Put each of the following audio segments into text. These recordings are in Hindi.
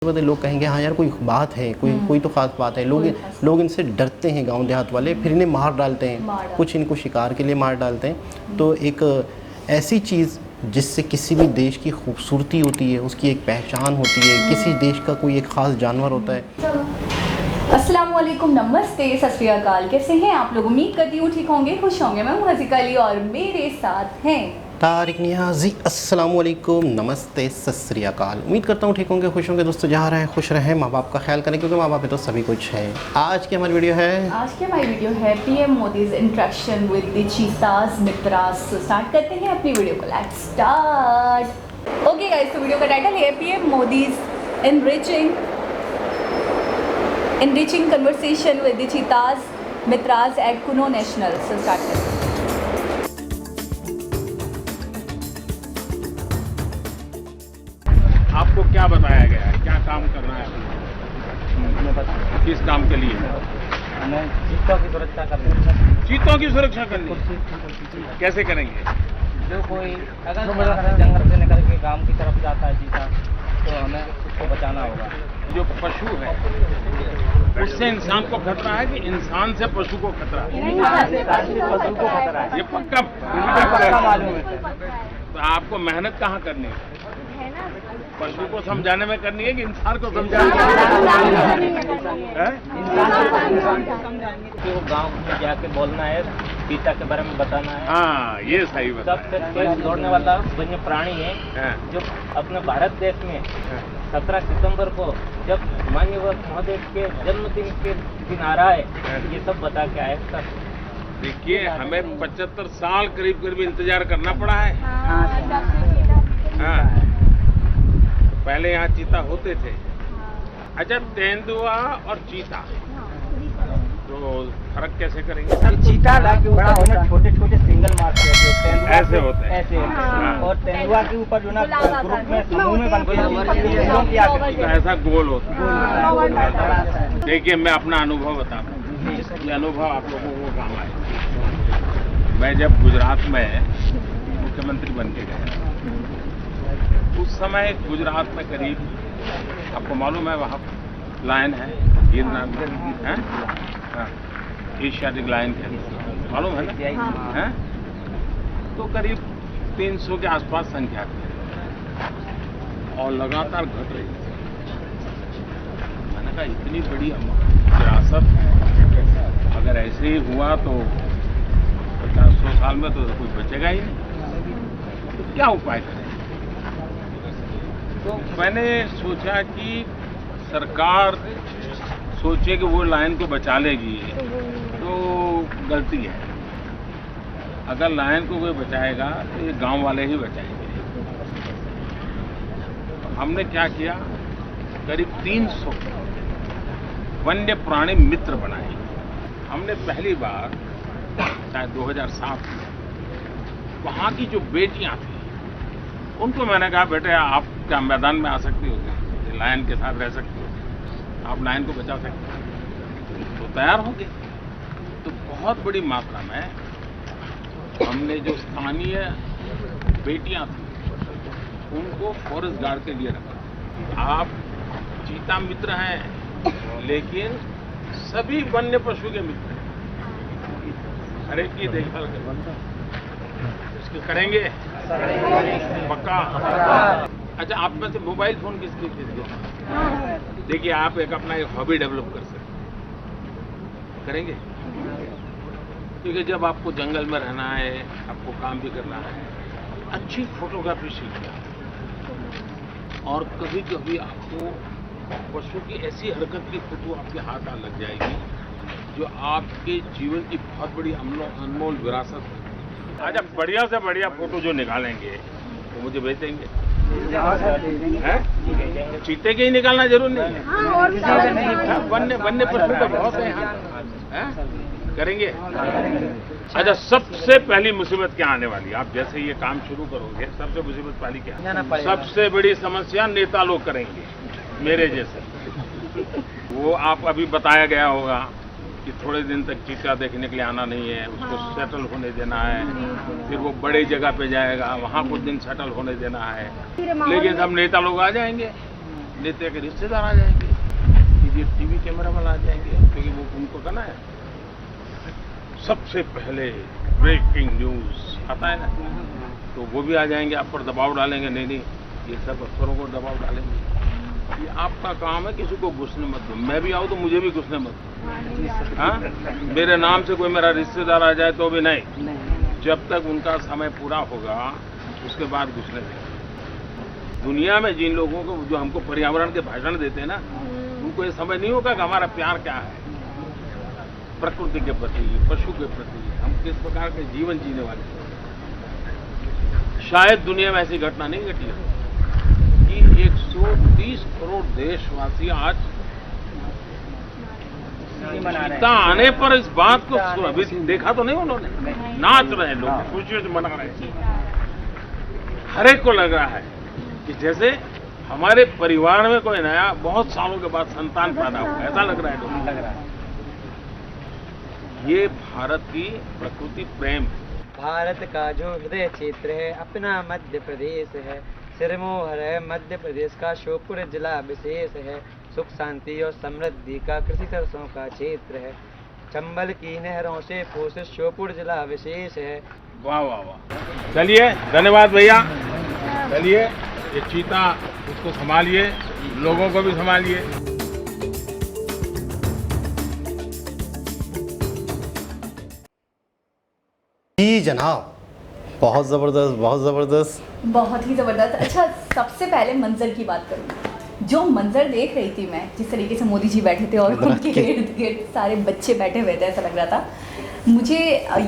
बड़े लोग कहेंगे हाँ यार कोई बात है, कोई तो ख़ास बात है। लोग इनसे डरते हैं, गांव देहात वाले, फिर इन्हें मार डालते हैं, कुछ इनको शिकार के लिए मार डालते हैं। तो एक ऐसी चीज़ जिससे किसी भी देश की खूबसूरती होती है, उसकी एक पहचान होती है, किसी देश का कोई एक ख़ास जानवर होता है। अस्सलाम वालेकुम, नमस्ते, सत श्री अकाल। कैसे हैं आप लोग? उम्मीद करती हूँ ठीक होंगे, खुश होंगे। मैं हज़ीका अली और मेरे साथ हैं तारिक नियाज़ी। अस्सलाम वालेकुम, नमस्ते, सत श्री अकाल। उम्मीद करता हूँ ठीक होंगे, खुश होंगे। दोस्तों जहाँ रहें खुश रहें, माँ बाप का ख्याल करें, क्योंकि माँ बाप है तो सभी कुछ है। आज की हमारी वीडियो है PM Modi's interaction with the cheetahs मित्रास। स्टार्ट करते हैं अपनी वीडियो को। Let's start. ओके गाइस, तो वीडियो का टाइटल है PM Modi's enriching conversation with the cheetahs mitras at Kuno National। So start करते हैं। आपको क्या बताया गया है, क्या काम करना है? किस काम के लिए? हमें चीतों की सुरक्षा करनी। चीतों की सुरक्षा करनी कैसे करेंगे? जो कोई अगर जंगल से निकल के गांव की तरफ जाता है चीता, तो हमें उसको बचाना होगा। जो पशु है उससे इंसान को खतरा है कि इंसान से पशु को खतरा है? पशु को खतरा है, ये पक्का मालूम है। तो आपको मेहनत कहाँ करनी है? पशु को समझाने में करनी है कि इंसान को समझाने में? कि वो गांव में जाके बोलना है, चीता के बारे में बताना है। हाँ, ये सही बता। सबसे तेज दौड़ने वाला वन्य प्राणी है, जो अपने भारत देश में 17 सितंबर को जब माननीय महोदय के जन्मदिन के दिन आ रहा है, ये सब बता के आए सब। देखिए, हमें 75 साल करीब इंतजार करना पड़ा है। हाँ, पहले यहाँ चीता होते थे। अच्छा, तेंदुआ और चीता तो फर्क कैसे करेंगे? चीता बड़ा होना, छोटे छोटे सिंगल मार्क्स ऐसे होते हैं, ऐसे और तेंदुआ के ऊपर जो ना ग्रुप में समूह में बनते हैं, ऐसा गोल होता है। देखिए, मैं अपना अनुभव बताता हूँ, ये अनुभव आप लोगों को काम आए। मैं जब गुजरात में मुख्यमंत्री बन के गया, उस समय गुजरात में करीब, आपको मालूम है, वहाँ लायन है, गिरनार है, एशियाटिक लायन है, मालूम है ना? है? तो करीब 300 के आसपास संख्या थी और लगातार घट रही थी। मैंने कहा इतनी बड़ी विरासत है, अगर ऐसे ही हुआ तो 50-100 साल में तो कोई बचेगा ही नहीं। तो क्या उपाय करें? तो मैंने सोचा कि सरकार सोचे कि वो लायन को बचा लेगी तो गलती है। अगर लायन को कोई बचाएगा तो ये गांव वाले ही बचाएंगे। तो हमने क्या किया, करीब 300 वन्य प्राणी मित्र बनाए। हमने पहली बार शायद 2007 में वहाँ की जो बेटियां थी उनको मैंने कहा, बेटे आप क्या मैदान में आ सकती हो, लायन के साथ रह सकती हो, आप लायन को बचा सकते हो? तो तैयार हो गए। तो बहुत बड़ी मात्रा में हमने जो स्थानीय बेटियां थी उनको फॉरेस्ट गार्ड के लिए रखा। आप चीता मित्र हैं, लेकिन सभी वन्य पशु के मित्र हैं। हर एक की देखभाल करेंगे, पक्का? अच्छा, आप में से मोबाइल फोन किसकी है? देखिए, आप अपना एक हॉबी डेवलप कर सकते, करेंगे? क्योंकि जब आपको जंगल में रहना है, आपको काम भी करना है, अच्छी फोटोग्राफी सीखना, और कभी कभी आपको पशु की ऐसी हरकत की फोटो आपके हाथ आ लग जाएगी जो आपके जीवन की बहुत बड़ी अनमोल विरासत है। अच्छा, बढ़िया से बढ़िया फोटो जो निकालेंगे वो मुझे भेज देंगे। चीते के ही निकालना जरूर नहीं है, वन्य पशु तो बहुत है यहाँ। करेंगे? अच्छा, सबसे पहली मुसीबत क्या आने वाली? आप जैसे ये काम शुरू करोगे, सबसे मुसीबत पहली क्या? सबसे बड़ी समस्या नेता लोग करेंगे, मेरे जैसे। वो आप अभी बताया गया होगा कि थोड़े दिन तक चीता देखने के लिए आना नहीं है, उसको सेटल होने देना है, फिर वो बड़ी जगह पे जाएगा, वहाँ कुछ दिन सेटल होने देना है। लेकिन सब नेता लोग आ जाएंगे, नेता के रिश्तेदार आ जाएंगे, ये टीवी कैमरा वाला आ जाएंगे, क्योंकि वो उनको करना है। सबसे पहले ब्रेकिंग न्यूज आता है ना, तो वो भी आ जाएंगे, आप पर दबाव डालेंगे। नहीं, ये सब अफसरों को दबाव डालेंगे। ये आपका काम है, किसी को घुसने मत दो। मैं भी आऊँ तो मुझे भी घुसने मत दो। हाँ, मेरे नाम से कोई मेरा रिश्तेदार आ जाए तो भी नहीं। जब तक उनका समय पूरा होगा उसके बाद घुसने देंगे। दुनिया में जिन लोगों को जो हमको पर्यावरण के भाषण देते हैं ना, उनको ये समझ नहीं होगा कि हमारा प्यार क्या है प्रकृति के प्रति, पशु के प्रति, हम किस प्रकार के जीवन जीने वाले हैं। शायद दुनिया में ऐसी घटना नहीं घटी है कि 130 करोड़ देशवासी आज चीता आने पर इस बात को अभी देखा तो नहीं उन्होंने, नाच रहे हैं लोग, खुशियों से मना रहे हैं। हर एक को लग रहा है कि जैसे हमारे परिवार में कोई नया बहुत सालों के बाद संतान पैदा हुआ, ऐसा लग रहा है लोगों को। लग रहा है ये भारत की प्रकृति प्रेम। भारत का जो हृदय क्षेत्र है अपना मध्य प्रदेश है, सिरमौर है मध्य प्रदेश का श्योपुर जिला विशेष है, सुख शांति और समृद्धि का कृषि सरसों का क्षेत्र है, चंबल की नहरों से पोषित श्योपुर जिला विशेष है। वाह वाह वाह, चलिए धन्यवाद भैया। चलिए ये चीता उसको संभालिए, लोगों को भी संभालिए। जी जनाब, बहुत ज़बरदस्त, बहुत ज़बरदस्त, बहुत ही ज़बरदस्त। अच्छा, सबसे पहले मंजर की बात करूँ, जो मंजर देख रही थी मैं, जिस तरीके से मोदी जी बैठे थे और उनके इर्द गिर्द सारे बच्चे बैठे हुए थे, ऐसा लग रहा था। मुझे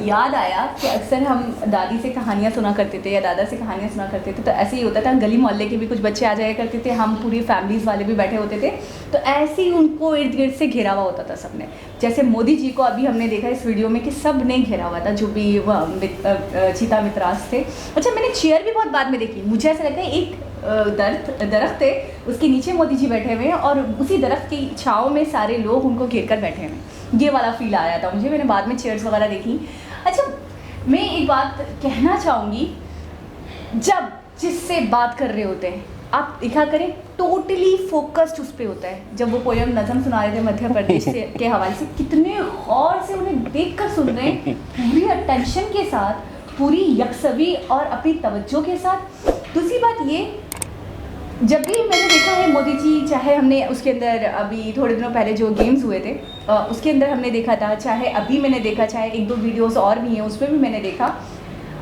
याद आया कि अक्सर हम दादी से कहानियाँ सुना करते थे या दादा से कहानियाँ सुना करते थे, तो ऐसे ही होता था। गली मोहल्ले के भी कुछ बच्चे आ जाया करते थे, हम पूरी फैमिलीज़ वाले भी बैठे होते थे, तो ऐसे ही उनको इर्द गिर्द से घेरा हुआ होता था सबने। जैसे मोदी जी को अभी हमने देखा इस वीडियो में कि सब ने घेरा हुआ था, जो भी चीता मित्रास थे। अच्छा, मैंने चेयर भी बहुत बाद में देखी, मुझे ऐसा लगता है एक दरख्त है, उसके नीचे मोदी जी बैठे हुए हैं और उसी दरख्त की छाँव में सारे लोग उनको घेर कर बैठे हैं। ये वाला फील आया था मुझे, मैंने बाद में चेयर्स वगैरह देखी। अच्छा, मैं एक बात कहना चाहूँगी, जब जिससे बात कर रहे होते हैं आप देखा करें, टोटली फोकस्ड उस पर होता है। जब वो पोयम नज़म सुना रहे थे मध्य प्रदेश से के हवाले से, कितने गौर से उन्हें देख कर सुन रहे हैं, पूरी अटेंशन के साथ, पूरी यकसवी और अपनी तवज्जो के साथ। दूसरी बात ये, जब भी मैंने देखा है मोदी जी, चाहे हमने उसके अंदर अभी थोड़े दिनों पहले जो गेम्स हुए थे उसके अंदर हमने देखा था, चाहे अभी मैंने देखा, चाहे एक दो वीडियोस और भी हैं उसमें भी मैंने देखा,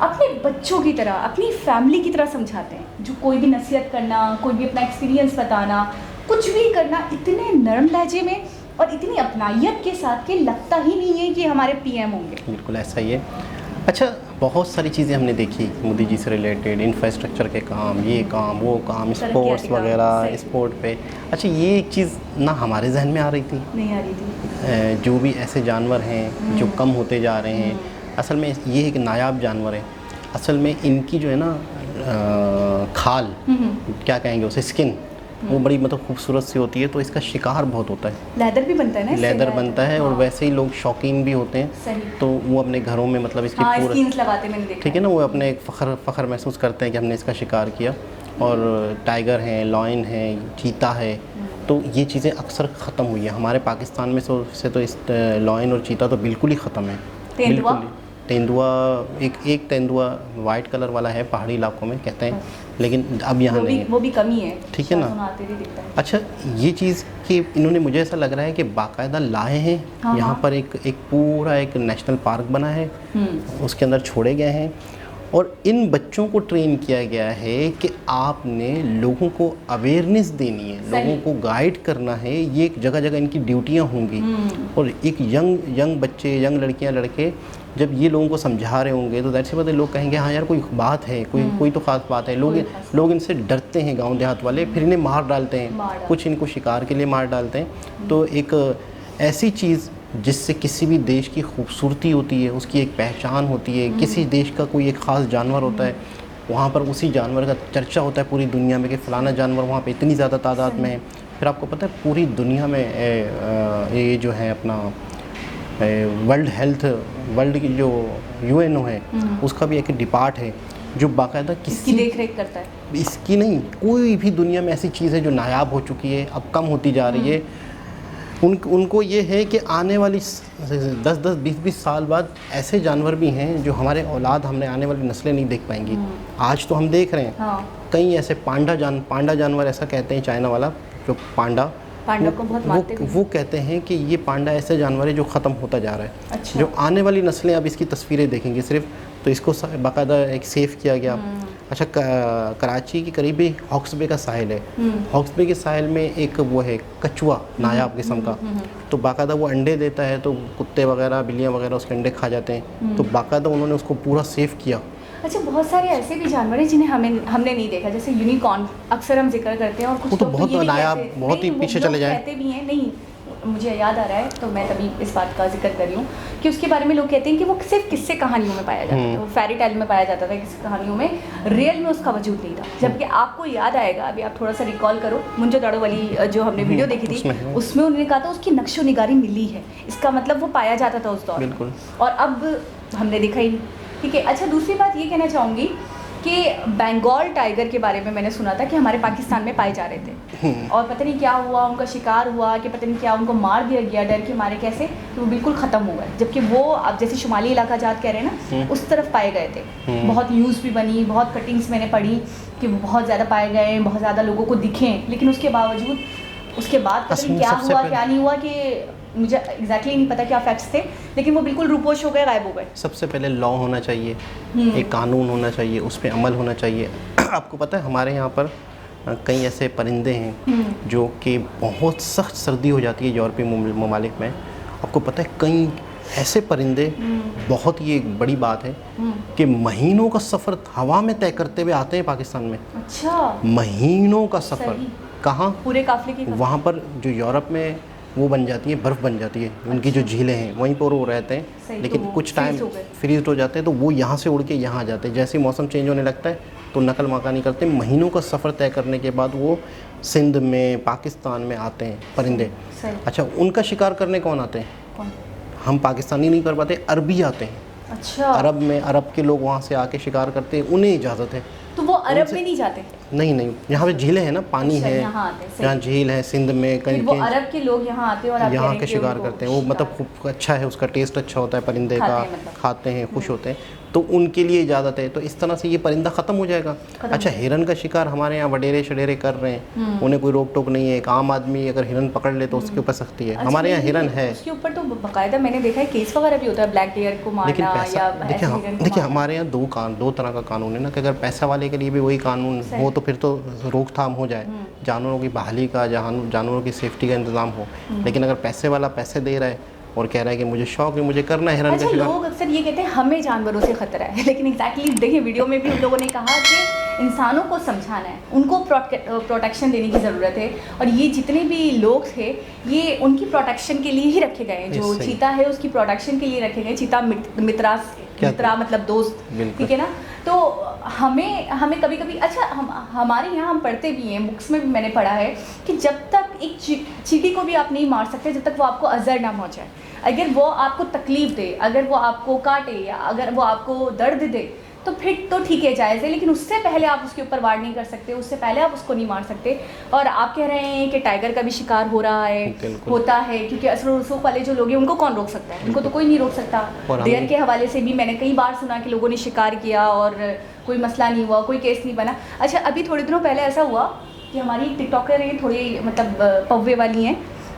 अपने बच्चों की तरह, अपनी फैमिली की तरह समझाते हैं। जो कोई भी नसीहत करना, कोई भी अपना एक्सपीरियंस बताना, कुछ भी करना, इतने नरम लहजे में और इतनी अपनाइयत के साथ कि लगता ही नहीं है कि हमारे पीएम होंगे। बिल्कुल ऐसा ही है। अच्छा, बहुत सारी चीज़ें हमने देखी मोदी जी से रिलेटेड, इंफ्रास्ट्रक्चर के काम, ये काम, वो काम, स्पोर्ट्स वगैरह, स्पोर्ट पे। अच्छा, ये एक चीज़ ना हमारे जहन में आ रही थी, नहीं आ रही थी। जो भी ऐसे जानवर हैं जो कम होते जा रहे हैं, असल में ये एक नायाब जानवर है। असल में इनकी जो है ना खाल, क्या कहेंगे उसे, स्किन, वो बड़ी मतलब खूबसूरत सी होती है, तो इसका शिकार बहुत होता है। लेदर भी बनता है ना, लेदर बनता है। और वैसे ही लोग शौकीन भी होते हैं, सही। तो वो अपने घरों में मतलब इसकी पूरा, स्किन्स लगाते मैंने देखा, ठीक है ना, वो अपने एक फ़ख्र महसूस करते हैं कि हमने इसका शिकार किया। और टाइगर हैं, लॉयन है, चीता है, तो ये चीज़ें अक्सर ख़त्म हुई है हमारे पाकिस्तान में से तो इस लॉयन और चीता तो बिल्कुल ही ख़त्म है। तेंदुआ? बिल्कुल। तेंदुआ, एक तेंदुआ वाइट कलर वाला है, पहाड़ी इलाकों में कहते हैं, लेकिन अब यहाँ नहीं है, वो भी कमी है, ठीक है ना। अच्छा, ये चीज़ कि इन्होंने, मुझे ऐसा लग रहा है कि बाकायदा लाए हैं। हाँ, यहाँ हाँ। पर एक पूरा एक नेशनल पार्क बना है, उसके अंदर छोड़े गए हैं और इन बच्चों को ट्रेन किया गया है कि आपने लोगों को अवेयरनेस देनी है, लोगों को गाइड करना है। ये एक जगह जगह इनकी ड्यूटियाँ होंगी और एक यंग बच्चे, यंग लड़कियाँ, लड़के जब ये लोगों को समझा रहे होंगे तो ज़ाहिर सी बात है लोग कहेंगे हाँ यार कोई बात है, कोई तो ख़ास बात है। लोग इनसे डरते हैं, गांव देहात वाले, फिर इन्हें मार डालते हैं, कुछ इनको शिकार के लिए मार डालते हैं। तो एक ऐसी चीज़ जिससे किसी भी देश की खूबसूरती होती है, उसकी एक पहचान होती है, किसी देश का कोई एक ख़ास जानवर होता है, वहाँ पर उसी जानवर का चर्चा होता है पूरी दुनिया में कि फ़लाना जानवर वहाँ पे इतनी ज़्यादा तादाद में है। फिर आपको पता है पूरी दुनिया में ये जो है अपना वर्ल्ड की जो UNO है उसका भी एक डिपार्ट है जो बाकायदा इसकी किसी देख रेख करता है। इसकी नहीं, कोई भी दुनिया में ऐसी चीज़ है जो नायाब हो चुकी है, अब कम होती जा रही है। उनको ये है कि आने वाली 10-10, 20-20 साल बाद ऐसे जानवर भी हैं जो हमारे औलाद, हमने आने वाली नस्लें नहीं देख पाएंगी। आज तो हम देख रहे हैं हाँ। कई ऐसे पांडा जानवर, ऐसा कहते हैं चाइना वाला जो पांडा को बहुत मारते भी हैं। वो कहते हैं कि ये पांडा ऐसे जानवर है जो ख़त्म होता जा रहा है। अच्छा। जो आने वाली नस्लें अब इसकी तस्वीरें देखेंगी सिर्फ, तो इसको बाकायदा एक सेव किया गया। अच्छा, कराची के करीब ही हॉक्स बे का साहिल है। हॉक्स बे के साहिल में एक वो है कछुआ, नायाब किस्म का, तो बाकायदा वो अंडे देता है, तो कुत्ते वगैरह, बिल्लियाँ वगैरह उसके अंडे खा जाते हैं। तो बाकायदा उन्होंने उसको पूरा सेव किया। अच्छा, बहुत सारे ऐसे भी जानवर हैं जिन्हें हमने नहीं देखा, जैसे यूनिकॉर्न अक्सर हम जिक्र करते हैं, और कुछ वो तो लोग बहुत ये भी नायाब, कहते- बहुत ही नहीं, वो पीछे लोग चले जाएं। कहते भी हैं, नहीं मुझे याद आ रहा है तो मैं तभी इस बात का जिक्र कर रही हूँ कि उसके बारे में लोग कहते हैं कि वो सिर्फ किस्से कहानियों में पाया जाता था, वो फेरी टेल में पाया जाता था, किस्से कहानियों में, रियल में उसका वजूद नहीं था। जबकि आपको याद आएगा, अभी आप थोड़ा सा रिकॉल करो, मुंजो दाड़ो वाली जो हमने वीडियो देखी थी, उसमें उन्होंने कहा था उसकी नक्शो निगारी मिली है, इसका मतलब वो पाया जाता था उस दौर में, बिल्कुल। और अब हमने देखा ही नहीं। ठीक है। अच्छा, दूसरी बात ये कहना चाहूँगी कि बंगाल टाइगर के बारे में मैंने सुना था कि हमारे पाकिस्तान में पाए जा रहे थे, और पता नहीं क्या हुआ, उनका शिकार हुआ कि पता नहीं क्या, उनको मार दिया गया डर के मारे कैसे, तो वो बिल्कुल ख़त्म हो गए। जबकि वो अब जैसे शुमाली इलाका जात कह रहे हैं ना, उस तरफ पाए गए थे। बहुत न्यूज़ भी बनी, बहुत कटिंग्स मैंने पढ़ी कि वो बहुत ज़्यादा पाए गए, बहुत ज़्यादा लोगों को दिखे, लेकिन उसके बावजूद उसके बाद पता नहीं क्या हुआ क्या नहीं हुआ, कि मुझे एग्जैक्टली नहीं पता क्या फैक्ट्स थे, लेकिन वो बिल्कुल रूपोश हो गए, गायब हो गए। सबसे पहले लॉ होना चाहिए, एक कानून होना चाहिए, उस पर अमल होना चाहिए। आपको पता है हमारे यहाँ पर कई ऐसे परिंदे हैं जो कि बहुत सख्त सर्दी हो जाती है यूरोपीय ममालिक में। आपको पता है कई ऐसे परिंदे, बहुत ये एक बड़ी बात है कि महीनों का सफ़र हवा में तय करते हुए आते हैं पाकिस्तान में। अच्छा, महीनों का सफ़र। सही। कहाँ? पूरे काफले की वहाँ पर जो यूरोप में वो बन जाती है, बर्फ़ बन जाती है, उनकी जो झीलें हैं वहीं पर वो रहते हैं, लेकिन कुछ टाइम फ्रीज हो जाते हैं, तो वो यहाँ से उड़ के यहाँ आ जाते हैं। जैसे ही मौसम चेंज होने लगता है तो नकल मकानी करते हैं। महीनों का सफ़र तय करने के बाद वो सिंध में, पाकिस्तान में आते हैं परिंदे। अच्छा, उनका शिकार करने कौन आते हैं? कौन? हम पाकिस्तानी नहीं कर पाते, अरबी आते हैं। अच्छा, अरब में, अरब के लोग वहाँ से आके शिकार करते हैं, उन्हें इजाज़त है। तो वो अरब में नहीं जाते? नहीं, यहाँ पे झीलें हैं ना, पानी अच्छा, है, यहाँ झील है सिंध में, फिर वो अरब के लोग यहाँ आते हैं और आप यहाँ के शिकार करते हैं। वो मतलब खूब अच्छा है, उसका टेस्ट अच्छा होता है परिंदे का, खाते हैं, खुश होते हैं, तो उनके लिए इजाज़त है। तो इस तरह से ये परिंदा ख़त्म हो जाएगा। अच्छा, हिरन का शिकार हमारे यहाँ वडेरे शडेरे कर रहे हैं, उन्हें कोई रोक टोक नहीं है। एक आम आदमी अगर हिरन पकड़ ले तो उसके ऊपर सख्ती है। हमारे यहाँ हिरन है, उसके ऊपर तो बाकायदा मैंने देखा है केस वगैरह भी होता है, ब्लैक डियर को लेकिन मारना पैसा, या ऐसे हिरन को देखिए मारना। हमारे यहाँ दो तरह का कानून है ना, कि अगर पैसा वाले के लिए भी वही कानून हो तो फिर तो रोकथाम हो जाए, जानवरों की बहाली का, जानवरों की सेफ्टी का इंतज़ाम हो। लेकिन अगर पैसे वाला पैसे दे रहा है और कह रहा है कि मुझे शौक है, मुझे करना है हिरन का शिकार। लोग अक्सर ये कहते हैं हमें जानवरों से खतरा है, लेकिन एग्जैक्टली देखिए वीडियो में भी उन लोगों ने कहा कि इंसानों को समझाना है, उनको प्रोटेक्शन देने की ज़रूरत है, और ये जितने भी लोग थे ये उनकी प्रोटेक्शन के लिए ही रखे गए हैं। जो चीता है उसकी प्रोटेक्शन के लिए रखे गए। चीता मित्रा मतलब दोस्त, ठीक है ना। तो हमें कभी कभी, अच्छा हमारे यहाँ हम पढ़ते भी हैं, बुक्स में भी मैंने पढ़ा है कि जब तक एक चींटी को भी आप नहीं मार सकते जब तक वो आपको अज़र ना पहुँचाए। अगर वो आपको तकलीफ़ दे, अगर वो आपको काटे, या अगर वो आपको दर्द दे, तो फिर तो ठीक है, जायज़ है, लेकिन उससे पहले आप उसके ऊपर वार नहीं कर सकते, उससे पहले आप उसको नहीं मार सकते। और आप कह रहे हैं कि टाइगर का भी शिकार हो रहा है, होता है, क्योंकि असर रसूख वाले जो लोग हैं उनको कौन रोक सकता है? उनको तो कोई नहीं रोक सकता। डेयर के हवाले से भी मैंने कई बार सुना कि लोगों ने शिकार किया और कोई मसला नहीं हुआ, कोई केस नहीं बना। अच्छा, अभी थोड़े दिनों पहले ऐसा हुआ कि हमारी टिकटॉकर है, थोड़ी मतलब पव्वे वाली हैं,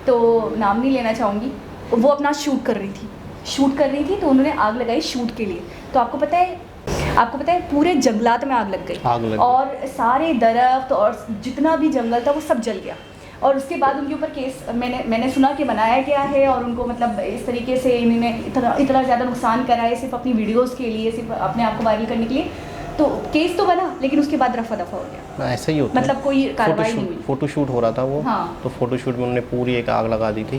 तो नाम नहीं लेना चाहूँगी, वो अपना शूट कर रही थी तो उन्होंने आग लगाई शूट के लिए। तो आपको पता है पूरे जंगलात में आग लग गई और सारे दरख्त और जितना भी जंगल था वो सब जल गया। और उसके बाद उनके ऊपर केस मैंने सुना कि बनाया गया है, और उनको मतलब इस तरीके से इन्होंने इतना ज़्यादा नुकसान करा है सिर्फ अपनी वीडियोज़ के लिए, सिर्फ अपने आप को वायरल करने के लिए। तो केस तो बना, लेकिन उसके बाद रफा दफा हो गया। ऐसा ही होता मतलब कोई कार्रवाई नहीं हुई। फोटोशूट हो रहा था वो, हाँ। तो फोटोशूट में उन्होंने पूरी एक आग लगा दी थी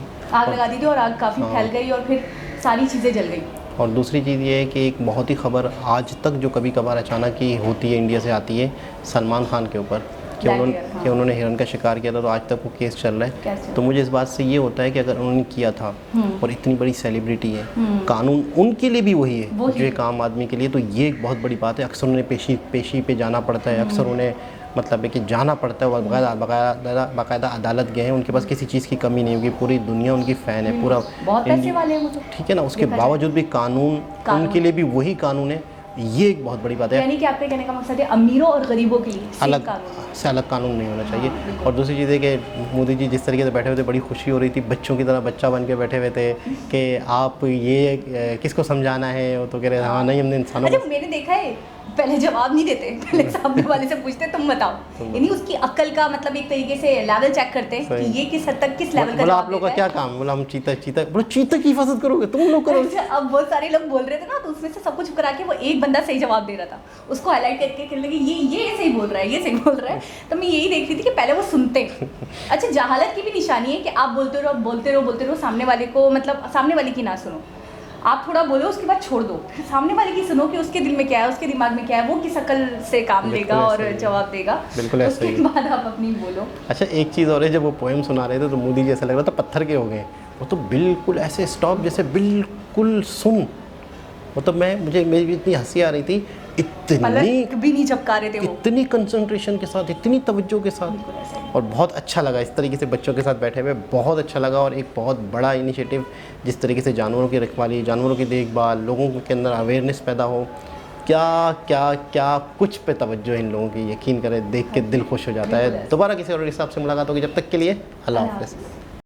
और आग काफ़ी फैल गई और फिर सारी चीज़ें जल गई। और दूसरी चीज़ ये है कि एक बहुत ही खबर आज तक जो कभी कभार अचानक ही होती है, इंडिया से आती है, सलमान खान के ऊपर कि Black hair, हाँ। उन्होंने हिरण का शिकार किया था, तो आज तक वो केस चल रहा क्या है। चल तो मुझे इस बात से ये होता है कि अगर उन्होंने किया था और इतनी बड़ी सेलिब्रिटी है, कानून उनके लिए भी वही है वही। जो एक आम आदमी के लिए, तो ये एक बहुत बड़ी बात है। अक्सर उन्हें पेशी पे जाना पड़ता है, अक्सर उन्हें मतलब है कि जाना पड़ता है, और बाकायदा अदालत गए हैं, उनके पास किसी चीज़ की कमी नहीं होगी, पूरी दुनिया उनकी फ़ैन है, पूरा बहुत पैसे वाले हैं वो तो। ठीक है ना। उसके देखा बावजूद भी कानून उनके लिए भी वही कानून है, ये एक बहुत बड़ी बात है। यानी कि आपके कहने का मकसद है अमीरों और गरीबों के लिए सेम अलग कानून। से अलग कानून नहीं होना चाहिए। बिल्कुल। और दूसरी चीज़ है कि मोदी जी जिस तरीके से बैठे हुए थे, बड़ी खुशी हो रही थी, बच्चों की तरह बच्चा बन के बैठे हुए थे कि आप ये किसको समझाना है, वो तो कह रहे हाँ नहीं हमने इंसानों अच्छा को। मैंने देखा है पहले जवाब नहीं देते, पहले सामने वाले से पूछते तुम बताओ, यानी उसकी अक्ल का मतलब एक तरीके से लेवल चेक करते हैं कि ये किस हद तक किस लेवल का बोला जवाब आप लोग का देता क्या है। काम, बोला हम चीता बोला की हिफाजत करोगे तुम लोग करो। अच्छा, अब बहुत सारे लोग बोल रहे थे ना, तो उसमें से सब कुछ करा के वो एक बंदा सही जवाब दे रहा था, उसको हाईलाइट करके कहने लगे ये सही बोल रहा है, ये सही बोल रहा है। तो मैं यही देख रही थी कि पहले वो सुनते हैं। अच्छा, जहालत की भी निशानी है कि आप बोलते रहो, सामने वाले को मतलब सामने वाले की ना सुनो, आप थोड़ा बोलो उसके बाद छोड़ दो, फिर सामने वाले की सुनो कि उसके दिल में क्या है, उसके दिमाग में क्या है, वो किस अकल से काम लेगा और जवाब देगा, बिल्कुल ऐसा ही उसके बाद आप अपनी बोलो। अच्छा, एक चीज़ और है, जब वो पोएम सुना रहे थे तो मोदी जी ऐसा लग रहा था पत्थर के हो गए, वो तो बिल्कुल ऐसे स्टॉप जैसे बिल्कुल सुन, मतलब मेरी इतनी हंसी आ रही थी, इतनी पलक भी नहीं झपका रहे थे वो, इतनी कंसंट्रेशन के साथ, इतनी तवज्जो के साथ, बिल्कुल ऐसे ही। और बहुत अच्छा लगा इस तरीके से बच्चों के साथ बैठे हुए, बहुत अच्छा लगा। और एक बहुत बड़ा इनिशिएटिव, जिस तरीके से जानवरों की रखवाली, जानवरों की देखभाल, लोगों के अंदर अवेयरनेस पैदा हो, क्या कुछ पे तवज्जो है इन लोगों की, यकीन करें देख के दिल खुश हो जाता है। दोबारा किसी और हिसाब से मुलाकात होगी, जब तक के लिए अल्लाह हाफ़िज़।